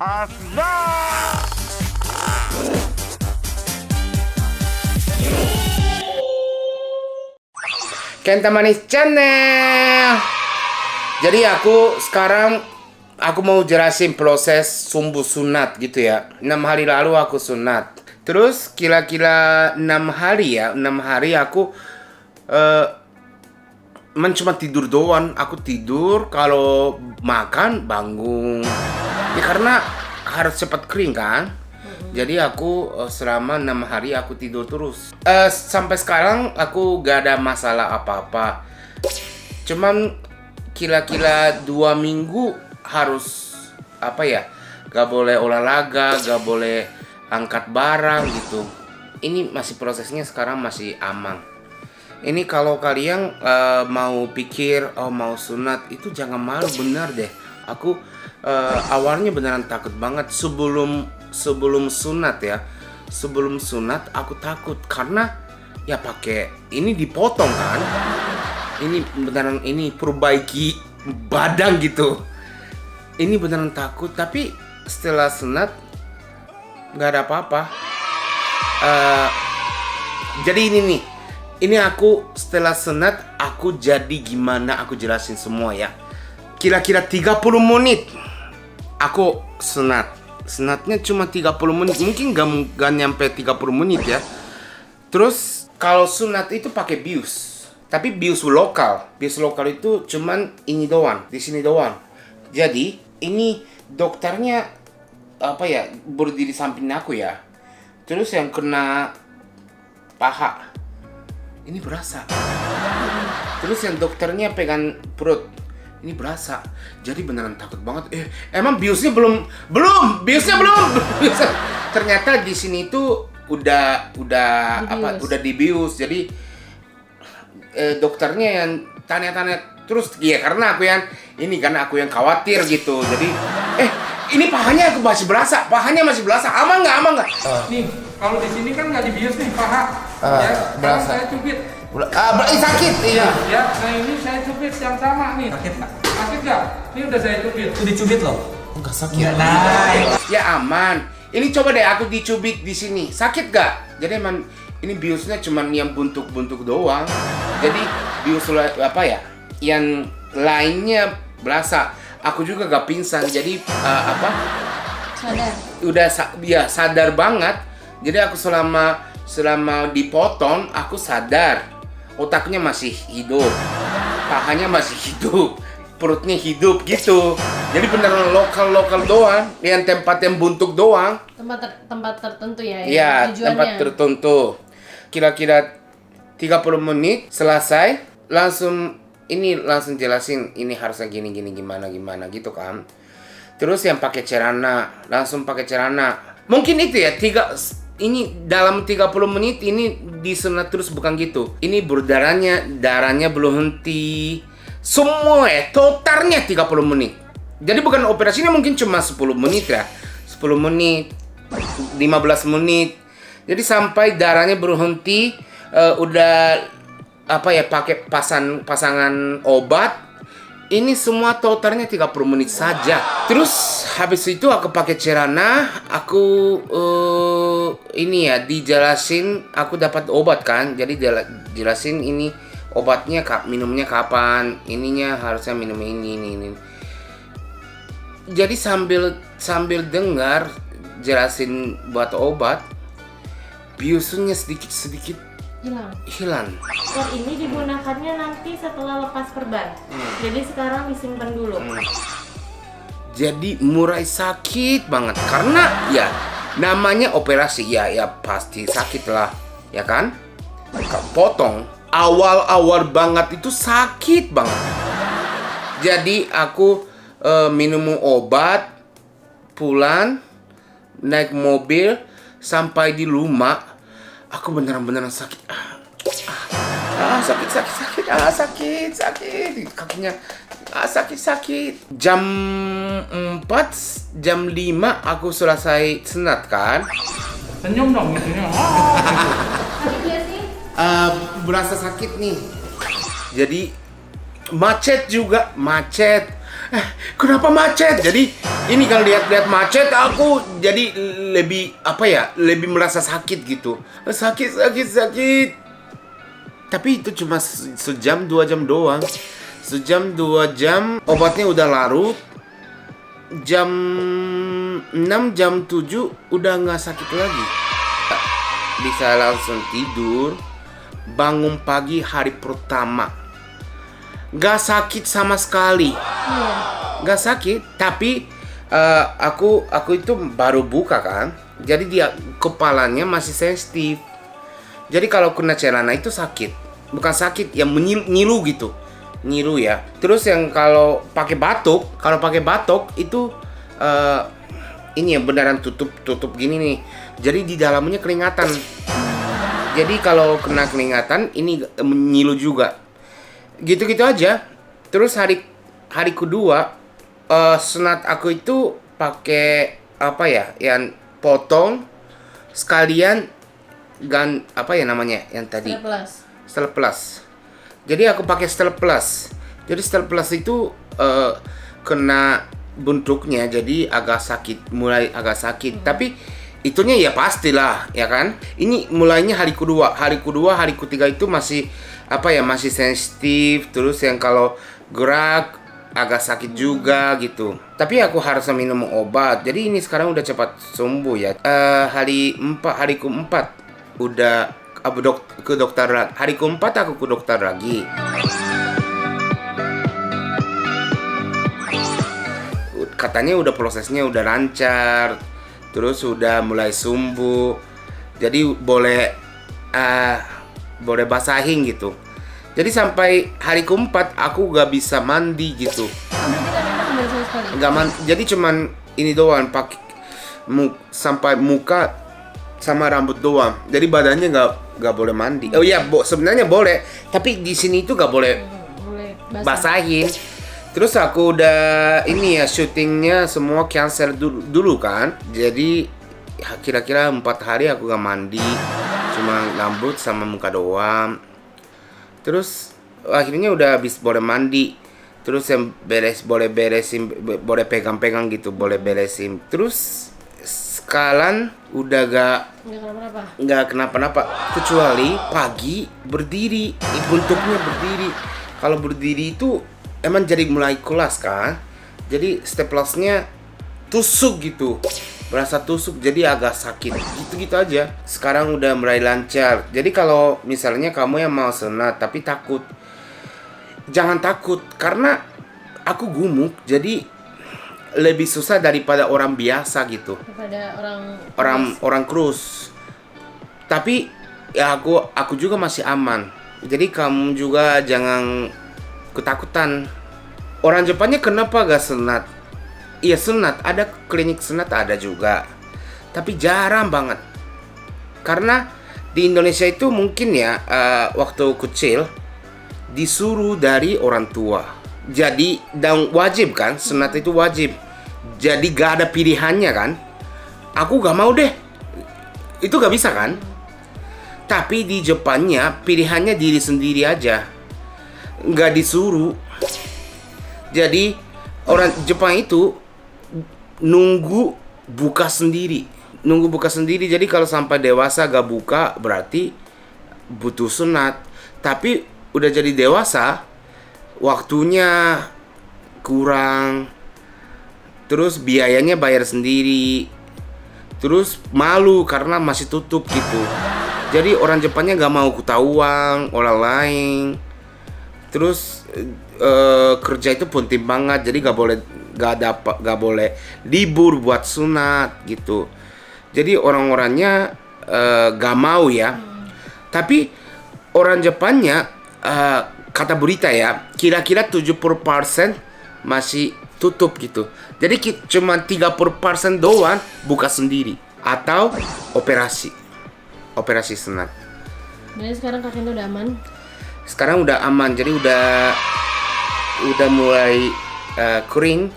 Kenta Manis Channel. Jadi sekarang aku mau jelasin proses sumbu sunat gitu ya. 6 hari lalu aku sunat. Terus kira-kira 6 hari aku cuma tidur doang. Aku tidur, kalau makan bangun. Ya karena harus cepat kering kan. Jadi aku selama 6 hari aku tidur terus. Sampai sekarang aku gak ada masalah apa-apa. Cuman kira-kira 2 minggu harus gak boleh olahraga, gak boleh angkat barang gitu. Ini masih prosesnya sekarang masih aman. Ini kalau kalian mau pikir mau sunat itu jangan malu, benar deh. Aku awalnya beneran takut banget sebelum sunat ya. Sebelum sunat aku takut karena ya pakai ini dipotong kan. Ini beneran perbaiki badan gitu. Ini beneran takut, tapi setelah sunat nggak ada apa-apa. Jadi ini aku setelah sunat aku jadi gimana, aku jelasin semua ya. Kira-kira 30 menit aku sunat. Sunatnya cuma 30 menit, mungkin gak nyampe 30 menit ya. Terus kalau sunat itu pakai bius. Tapi bius lokal itu cuman ini doang, di sini doang. Jadi ini dokternya berdiri samping aku ya. Terus yang kena paha ini berasa. Terus yang dokternya pegang perut ini berasa. Jadi beneran takut banget. Emang biusnya belum. Ternyata di sini tuh udah dibius. Jadi dokternya yang tanya-tanya terus ya, karena aku yang khawatir gitu. Jadi ini pahanya masih berasa, aman nggak? Nih, kalau di sini kan nggak dibius nih paha, ya. Berasa. Saya cubit. Sakit, iya. Ya, nah ini saya cubit yang sama nih. Sakit nggak? Sakit nggak? Ini udah saya cubit. Itu dicubit loh. Enggak sakit. Ya, nah. Ya aman. Ini coba deh aku dicubit di sini. Sakit gak? Jadi emang ini biusnya cuman yang buntuk-buntuk doang. Jadi bius yang lainnya berasa. Aku juga gak pingsan. Jadi Sadar. Udah sadar banget. Jadi aku selama dipotong aku sadar. Otaknya masih hidup. Pahanya masih hidup. Perutnya hidup gitu. Jadi beneran lokal doang, yang tempat yang buntuk doang. Tempat tertentu ya. Iya, tempat tertentu. Kira-kira 30 menit selesai, langsung jelasin ini harusnya gini gimana gitu kan. Terus yang pakai celana, langsung pakai celana. Mungkin itu ya, ini dalam 30 menit ini disunat terus, bukan gitu. Ini darahnya belum henti. Semua totalnya 30 menit. Jadi bukan operasinya mungkin cuma 10 menit ya. 10 menit, 15 menit. Jadi sampai darahnya berhenti, udah pakai pasangan obat. Ini semua totalnya 30 menit saja. Terus habis itu aku pakai celana, aku dijelasin aku dapat obat kan. Jadi jelasin ini obatnya minumnya kapan, ininya harusnya minum ini. Jadi sambil dengar jelasin buat obat, biusnya sedikit hilang. Oh, ini digunakannya nanti setelah lepas perban. Jadi sekarang disimpan dulu. Jadi mulai sakit banget karena ya namanya operasi ya pasti sakit lah, ya kan? Potong awal banget itu sakit banget. Jadi aku minum obat, pulang, naik mobil, sampai di rumah, aku beneran sakit. Sakit. Kakinya sakit. Jam 4, jam 5 aku selesai sunat kan. Senyum dong itunya. Sakit gak sih? Berasa sakit nih. Jadi macet. kenapa macet? Jadi ini kalau lihat macet aku jadi lebih apa ya? Lebih merasa sakit gitu. Sakit. Tapi itu cuma sejam 2 jam doang. Sejam 2 jam obatnya udah larut. Jam 6 jam 7 udah nggak sakit lagi. Bisa langsung tidur. Bangun pagi hari pertama gak sakit sama sekali. Gak sakit. Tapi aku itu baru buka kan. Jadi dia kepalanya masih sensitif. Jadi kalau kena celana itu sakit. Bukan sakit, yang nyilu gitu. Nyilu ya. Terus yang kalau pakai batuk itu ini ya beneran tutup gini nih. Jadi di dalamnya keringatan. Jadi kalau kena keringatan ini nyilu juga. Gitu-gitu aja. Terus hari kedua senat aku itu pakai apa ya? Yang potong sekalian apa ya namanya yang tadi? Stel plus. Jadi aku pakai Stel plus. Jadi Stel plus itu kena bentuknya jadi agak sakit, mulai agak sakit. Tapi itunya ya pastilah, ya kan? Ini mulainya hari kedua, hari ketiga itu masih apa ya, masih sensitif. Terus yang kalau gerak agak sakit juga gitu. Tapi aku harus minum obat. Jadi ini sekarang udah cepat sembuh ya. Hari keempat udah ke dokter. Hari keempat aku ke dokter lagi. Katanya udah prosesnya udah lancar. Terus udah mulai sembuh. Jadi boleh basahin gitu. Jadi sampai hari keempat aku gak bisa mandi gitu. Jadi cuman ini doang, pakai sampai muka sama rambut doang. Jadi badannya gak boleh mandi. Oh iya, sebenarnya boleh, tapi di sini itu gak boleh basahin. Terus aku udah ini ya, syutingnya semua cancel dulu kan. Jadi kira-kira 4 hari aku gak mandi, cuma rambut sama muka doang. Terus akhirnya udah habis boleh mandi. Terus yang boleh beresin, boleh pegang-pegang gitu, boleh beresin. Terus sekarang udah gak kenapa-napa, kecuali pagi berdiri, bentuknya berdiri. Kalau berdiri itu emang jadi mulai kelas kan. Jadi staplasnya tusuk gitu, berasa tusuk, jadi agak sakit gitu aja. Sekarang udah mulai lancar. Jadi kalau misalnya kamu yang mau senat tapi takut, jangan takut, karena aku gemuk, jadi lebih susah daripada orang biasa gitu, Daripada orang kurus. Tapi ya aku juga masih aman. Jadi kamu juga jangan ketakutan. Orang Jepannya kenapa gak senat? Iya senat, ada klinik senat ada juga, tapi jarang banget. Karena di Indonesia itu mungkin ya waktu kecil disuruh dari orang tua. Jadi dan wajib kan, senat itu wajib. Jadi gak ada pilihannya kan. Aku gak mau deh, itu gak bisa kan. Tapi di Jepannya pilihannya diri sendiri aja, gak disuruh. Jadi orang Jepang itu nunggu buka sendiri. Jadi kalau sampai dewasa gak buka berarti butuh sunat. Tapi udah jadi dewasa, waktunya kurang, terus biayanya bayar sendiri, terus malu karena masih tutup gitu. Jadi orang Jepannya gak mau ketahuan orang lain. Terus kerja itu penting banget, jadi gak boleh libur buat sunat gitu. Jadi orang-orangnya gak mau ya. Tapi orang Jepannya kata berita ya, kira-kira 70% masih tutup gitu. Jadi cuma 30% doang buka sendiri atau operasi senat. Jadi sekarang kakek udah aman. Sekarang udah aman, jadi udah mulai kering,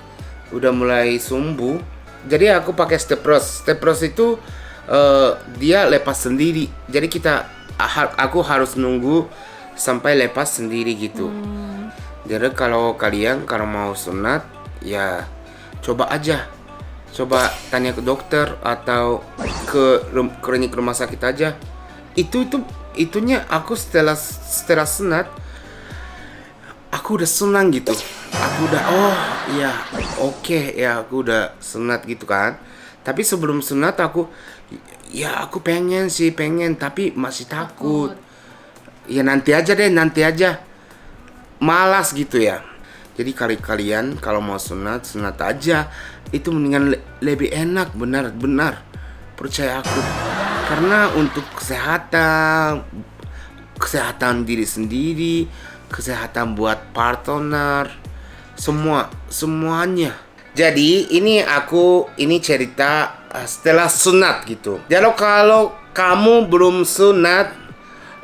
udah mulai sembuh. Jadi aku pakai stepros. Stepros itu dia lepas sendiri. Jadi aku harus nunggu sampai lepas sendiri gitu. Jadi kalau kalian kalau mau sunat ya coba aja. Coba tanya ke dokter atau ke klinik rumah sakit aja. Itunya aku setelah sunat aku udah senang gitu. Aku udah oke, aku udah sunat gitu kan. Tapi sebelum sunat aku pengen tapi masih takut. Ya nanti aja. Malas gitu ya. Jadi kalian kalau mau sunat aja. Itu mendingan lebih enak, benar. Percaya aku. Karena untuk kesehatan diri sendiri, kesehatan buat partner, semuanya. Jadi ini cerita setelah sunat gitu. Jadi kalau kamu belum sunat,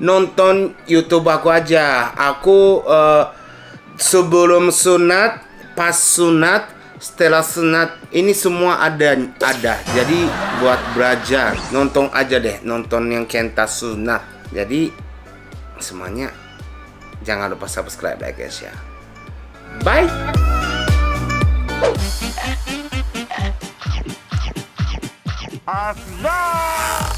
nonton YouTube aku aja. Aku sebelum sunat, pas sunat, setelah sunat, ini semua ada. Jadi buat belajar, nonton aja deh, nonton yang Kenta sunat. Jadi semuanya jangan lupa subscribe ya guys ya. Bye. Asda!